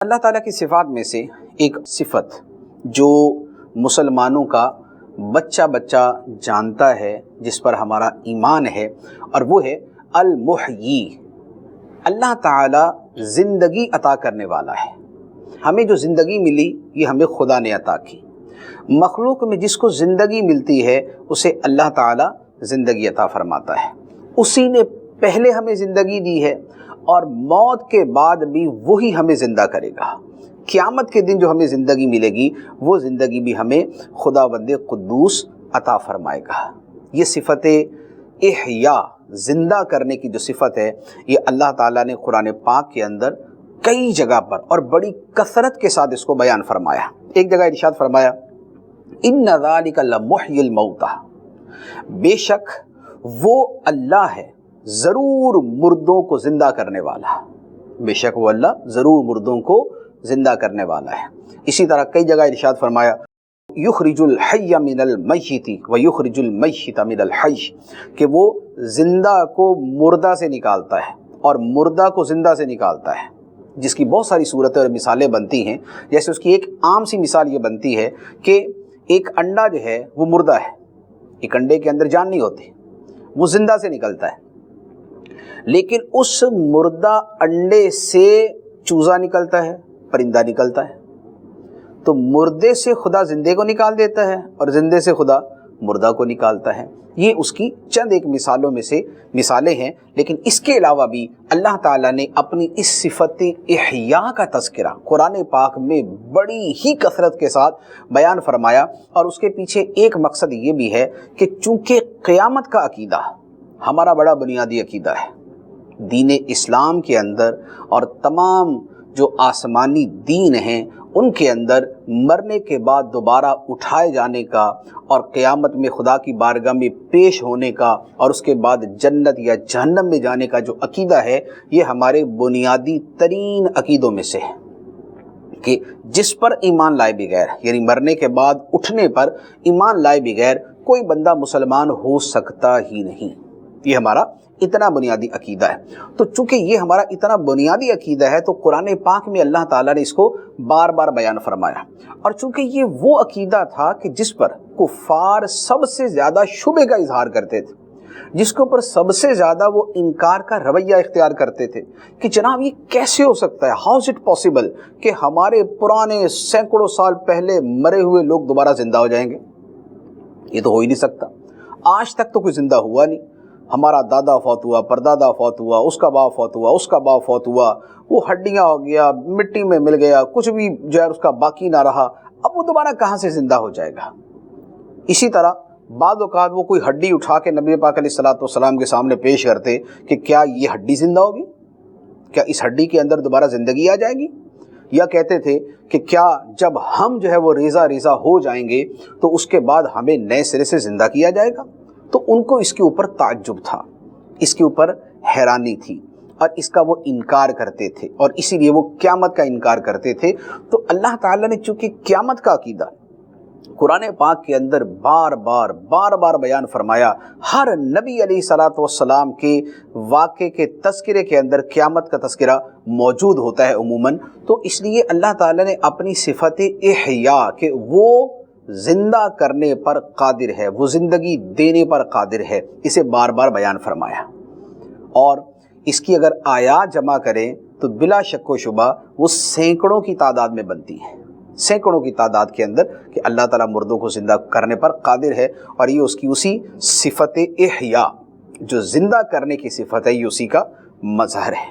اللہ تعالیٰ کی صفات میں سے ایک صفت جو مسلمانوں کا بچہ بچہ جانتا ہے، جس پر ہمارا ایمان ہے، اور وہ ہے المحیی۔ اللہ تعالیٰ زندگی عطا کرنے والا ہے۔ ہمیں جو زندگی ملی یہ ہمیں خدا نے عطا کی۔ مخلوق میں جس کو زندگی ملتی ہے اسے اللہ تعالیٰ زندگی عطا فرماتا ہے۔ اسی نے پہلے ہمیں زندگی دی ہے اور موت کے بعد بھی وہی ہمیں زندہ کرے گا۔ قیامت کے دن جو ہمیں زندگی ملے گی وہ زندگی بھی ہمیں خداوند قدوس عطا فرمائے گا۔ یہ صفت احیاء، زندہ کرنے کی جو صفت ہے، یہ اللہ تعالیٰ نے قرآن پاک کے اندر کئی جگہ پر اور بڑی کثرت کے ساتھ اس کو بیان فرمایا۔ ایک جگہ ارشاد فرمایا ان ذالک لمحیی الموتى، بے شک وہ اللہ ہے ضرور مردوں کو زندہ کرنے والا، بے شک وہ اللہ ضرور مردوں کو زندہ کرنے والا ہے۔ اسی طرح کئی جگہ ارشاد فرمایا یخرج الحی من المیت ویخرج المیت من الحی، کہ وہ زندہ کو مردہ سے نکالتا ہے اور مردہ کو زندہ سے نکالتا ہے، جس کی بہت ساری صورتیں اور مثالیں بنتی ہیں۔ جیسے اس کی ایک عام سی مثال یہ بنتی ہے کہ ایک انڈا جو ہے وہ مردہ ہے، ایک انڈے کے اندر جان نہیں ہوتی، وہ زندہ سے نکلتا ہے، لیکن اس مردہ انڈے سے چوزا نکلتا ہے، پرندہ نکلتا ہے۔ تو مردے سے خدا زندے کو نکال دیتا ہے اور زندے سے خدا مردہ کو نکالتا ہے۔ یہ اس کی چند ایک مثالوں میں سے مثالیں ہیں، لیکن اس کے علاوہ بھی اللہ تعالیٰ نے اپنی اس صفت احیاء کا تذکرہ قرآن پاک میں بڑی ہی کثرت کے ساتھ بیان فرمایا، اور اس کے پیچھے ایک مقصد یہ بھی ہے کہ چونکہ قیامت کا عقیدہ ہمارا بڑا بنیادی عقیدہ ہے دین اسلام کے اندر، اور تمام جو آسمانی دین ہیں ان کے اندر مرنے کے بعد دوبارہ اٹھائے جانے کا اور قیامت میں خدا کی بارگاہ میں پیش ہونے کا اور اس کے بعد جنت یا جہنم میں جانے کا جو عقیدہ ہے، یہ ہمارے بنیادی ترین عقیدوں میں سے ہے کہ جس پر ایمان لائے بغیر، یعنی مرنے کے بعد اٹھنے پر ایمان لائے بغیر کوئی بندہ مسلمان ہو سکتا ہی نہیں۔ یہ ہمارا اتنا بنیادی عقیدہ ہے۔ تو چونکہ یہ ہمارا اتنا بنیادی عقیدہ ہے تو قرآن پاک میں اللہ تعالیٰ نے اس کو بار بار بیان فرمایا، اور چونکہ یہ وہ عقیدہ تھا کہ جس پر کفار سب سے زیادہ شبہ کا اظہار کرتے تھے، جس کے اوپر سب سے زیادہ وہ انکار کا رویہ اختیار کرتے تھے کہ جناب یہ کیسے ہو سکتا ہے، ہاؤ از اٹ پاسبل کہ ہمارے پرانے سینکڑوں سال پہلے مرے ہوئے لوگ دوبارہ زندہ ہو جائیں گے؟ یہ تو ہو ہی نہیں سکتا، آج تک تو کوئی زندہ ہوا نہیں۔ ہمارا دادا فوت ہوا، پردادا فوت ہوا، اس کا باپ فوت ہوا، اس کا باپ فوت ہوا، وہ ہڈیاں ہو گیا، مٹی میں مل گیا، کچھ بھی جو ہے اس کا باقی نہ رہا، اب وہ دوبارہ کہاں سے زندہ ہو جائے گا؟ اسی طرح بعض اوقات وہ کوئی ہڈی اٹھا کے نبی پاک علیہ الصلوۃ والسلام کے سامنے پیش کرتے کہ کیا یہ ہڈی زندہ ہوگی؟ کیا اس ہڈی کے اندر دوبارہ زندگی آ جائے گی؟ یا کہتے تھے کہ کیا جب ہم جو ہے وہ ریزہ ریزہ ہو جائیں گے تو اس کے بعد ہمیں نئے سرے سے زندہ کیا جائے گا؟ تو ان کو اس کے اوپر تعجب تھا، اس کے اوپر حیرانی تھی، اور اس کا وہ انکار کرتے تھے، اور اسی لیے وہ قیامت کا انکار کرتے تھے۔ تو اللہ تعالیٰ نے چونکہ قیامت کا عقیدہ قرآن پاک کے اندر بار بار بیان فرمایا، ہر نبی علیہ الصلوۃ والسلام کے واقعے کے تذکرے کے اندر قیامت کا تذکرہ موجود ہوتا ہے عموماً، تو اس لیے اللہ تعالیٰ نے اپنی صفت احیاء کہ وہ زندہ کرنے پر قادر ہے، وہ زندگی دینے پر قادر ہے، اسے بار بار بیان فرمایا، اور اس کی اگر آیات جمع کریں تو بلا شک و شبہ وہ سینکڑوں کی تعداد میں بنتی ہیں، سینکڑوں کی تعداد کے اندر کہ اللہ تعالیٰ مردوں کو زندہ کرنے پر قادر ہے، اور یہ اس کی اسی صفت احیاء جو زندہ کرنے کی صفت ہے، یہ اسی کا مظہر ہے۔